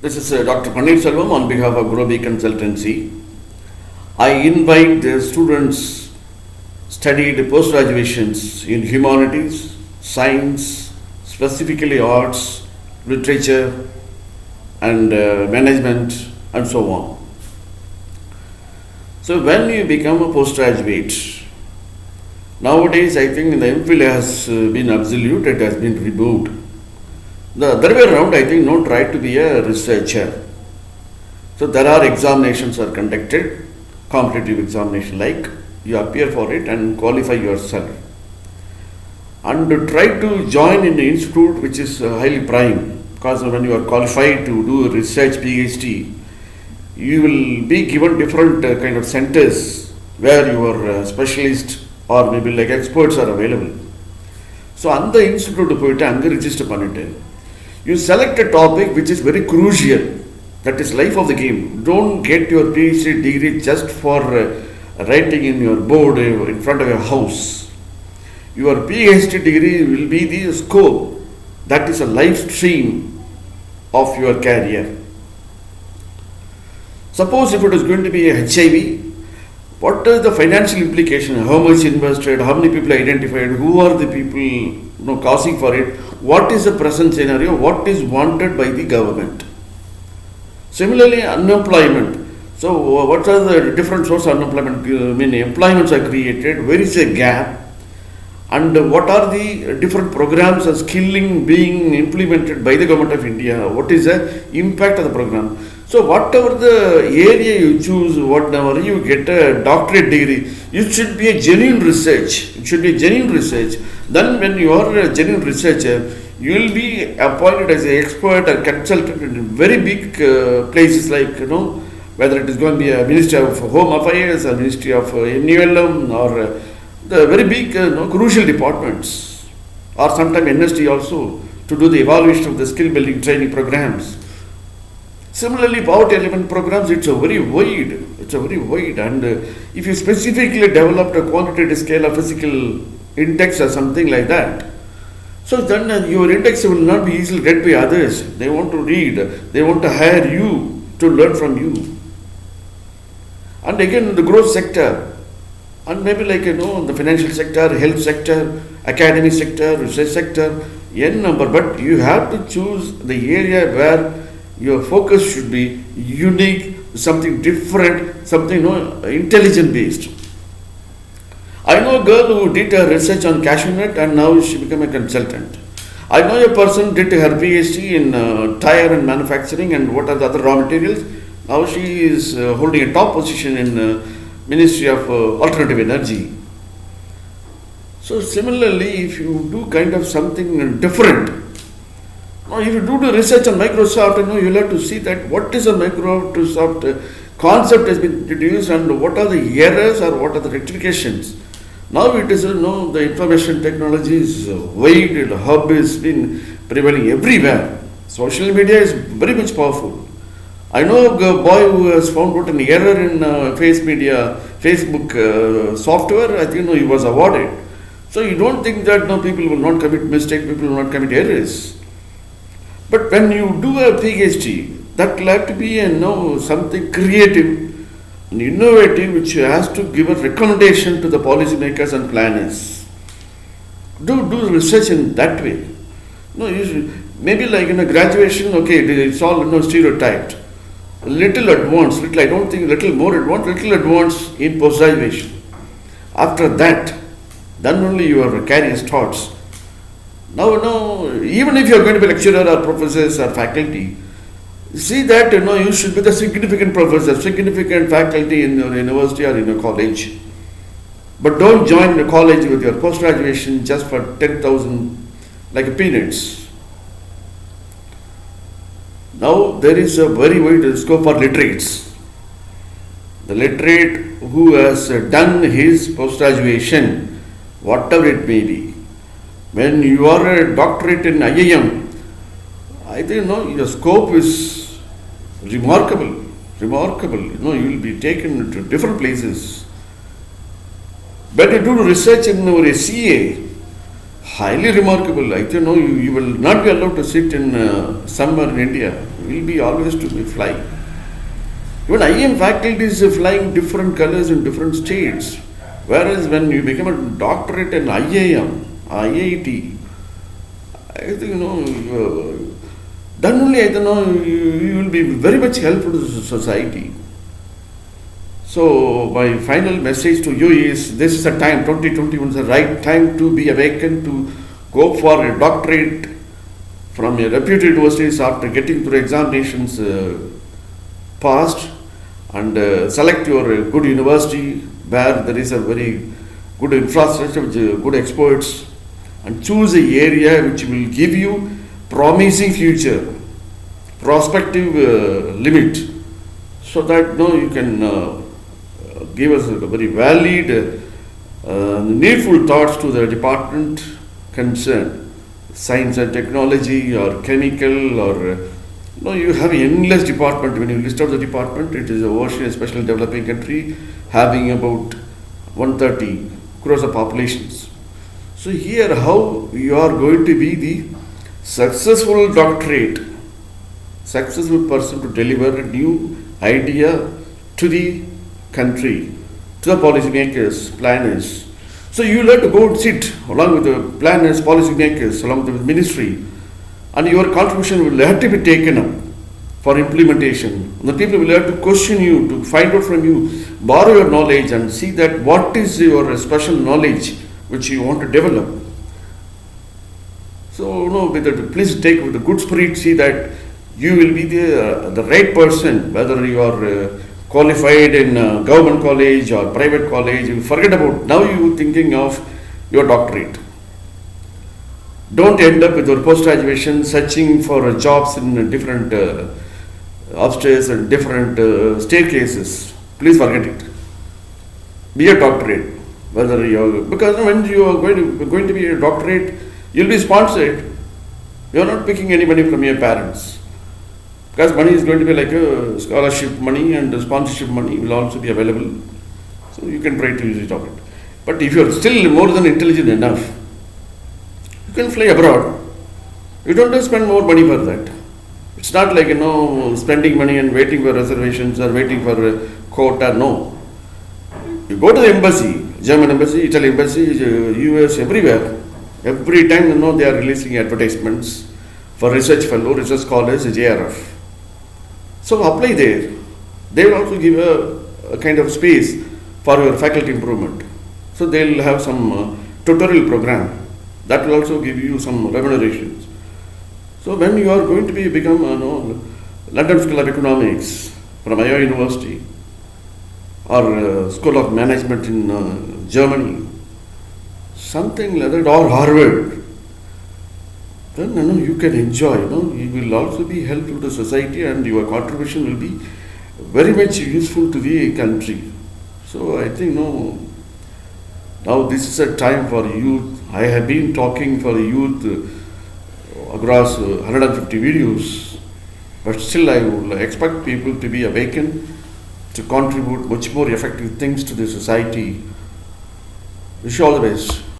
This is Dr. Paneer Selvam on behalf of Groby Consultancy. I invite the students studied post-graduations in humanities, science, specifically arts, literature and management and so on. So when you become a postgraduate, nowadays I think the MPhil has been absolute, it has been removed. The other way around, I think, no, try to be a researcher. So there are examinations are conducted, competitive examination like you appear for it and qualify yourself. And try to join in an institute which is highly prime, because when you are qualified to do a research PhD, you will be given different kind of centers where your specialist or maybe like experts are available. So அந்த institute போயிட்டு அங்கே register பண்ணிட்டு you select a topic which is very crucial, that is life of the game. Don't get your PhD degree just for writing in your board in front of your house. Your PhD degree will be the scope, that is a life stream of your career. Suppose if it is going to be a HIV, what are the financial implications? How much invested? How many people identified? Who are the people causing for it? What is the present scenario? What is wanted by the government? Similarly, unemployment. So, what are the different sources of unemployment? I mean, employments are created. Where is a gap? And what are the different programs of skilling being implemented by the government of India? What is the impact of the program? So whatever the area you choose, whatever you get a doctorate degree, it should be a genuine research. It should be a genuine research. Then when you are a genuine researcher, you will be appointed as an expert or consultant in very big places like, whether it is going to be a Ministry of Home Affairs or Ministry of NULM or the very big crucial departments, or sometimes NST also, to do the evaluation of the skill building training programs. Similarly, poverty elimination programs, it's a very wide, and if you specifically developed a quantitative scale of physical index or something like that, so then your index will not be easily read by others. They want to read, they want to hire you to learn from you. And again, the growth sector, and maybe like the financial sector, health sector, academic sector, research sector, n number, but you have to choose the area where your focus should be unique, something different, something intelligent based. I know a girl who did her research on CashewNet and now she became a consultant. I know a person did her PhD in tire and manufacturing and what are the other raw materials. Now she is holding a top position in Ministry of Alternative Energy. So similarly, if you do kind of something different, now, if you do the research on Microsoft, you'll have to see that what is a Microsoft concept has been introduced and what are the errors or what are the rectifications. Now it is, the information technology is wide, the hub has been prevailing everywhere. Social media is very much powerful. I know a boy who has found out an error in Facebook software. I think he was awarded. So you don't think that people will not commit mistakes, people will not commit errors. But when you do a PhD, that will have to be something creative and innovative, which has to give a recommendation to the policymakers and planners. Do research in that way. Maybe like in a graduation, okay, it's all stereotyped. Little advanced, little more advanced, little advanced in post-graduation. After that, then only your career starts. Now, even if you are going to be lecturer or professors or faculty, see that you should be the significant professor, significant faculty in your university or in your college. But don't join the college with your post-graduation just for 10,000 like peanuts. Now there is a very wide scope for literates. The literate who has done his post-graduation, whatever it may be, when you are a doctorate in IIM, I think your scope is remarkable. You will be taken to different places. But you do research in a CA, highly remarkable. I think you will not be allowed to sit in somewhere in India. will be always to be flying. Even IIM faculties are flying different colors in different states. Whereas when you become a doctorate in IIM, IIT, I think then only I know you will be very much helpful to the society. So my final message to you is this is the time, 2021 is the right time to be awakened, to go for a doctorate from a reputed universities after getting through examinations passed, and select your good university where there is a very good infrastructure with good experts, and choose a area which will give you promising future, prospective limit, so that you can give us a very valid, needful thoughts to the department concerned, science and technology or chemical or you have endless department. When you list out the department, it is a ocean special developing country having about 130 crores of populations. So here how you are going to be the successful doctorate, successful person to deliver a new idea to the country, to the policymakers, planners. So you will have to go and sit along with the planners, policymakers, along with the ministry, and your contribution will have to be taken up for implementation. The people will have to question you, to find out from you, borrow your knowledge and see that what is your special knowledge which you want to develop. So please take with a good spirit, see that you will be the right person, whether you are qualified in government college or private college. You forget about, now you thinking of your doctorate. Don't end up with your post-graduation searching for jobs in different upstairs and different staircases. Please forget it. Be a doctorate. Whether because when you are going to be a doctorate, you'll be sponsored. You are not picking any money from your parents. Because money is going to be like a scholarship money, and sponsorship money will also be available. So you can try to use it of it. But if you are still more than intelligent enough, you can fly abroad. You don't have to spend more money for that. It's not like spending money and waiting for reservations or waiting for a quota. No. You go to the embassy, German embassy, Italian embassy, US, everywhere. Every time they are releasing advertisements for research fellow, research scholars, JRF. So apply there. They will also give a kind of space for your faculty improvement. So they will have some tutorial program that will also give you some remunerations. So when you are going to become London School of Economics from Iowa University or School of Management in Germany, something like that, or Harvard, then you can enjoy. You will also be helpful to society, and your contribution will be very much useful to the country. So I think now this is a time for youth. I have been talking for the youth across 150 videos, but still I would expect people to be awakened, to contribute much more effective things to the society. Wish you all the best.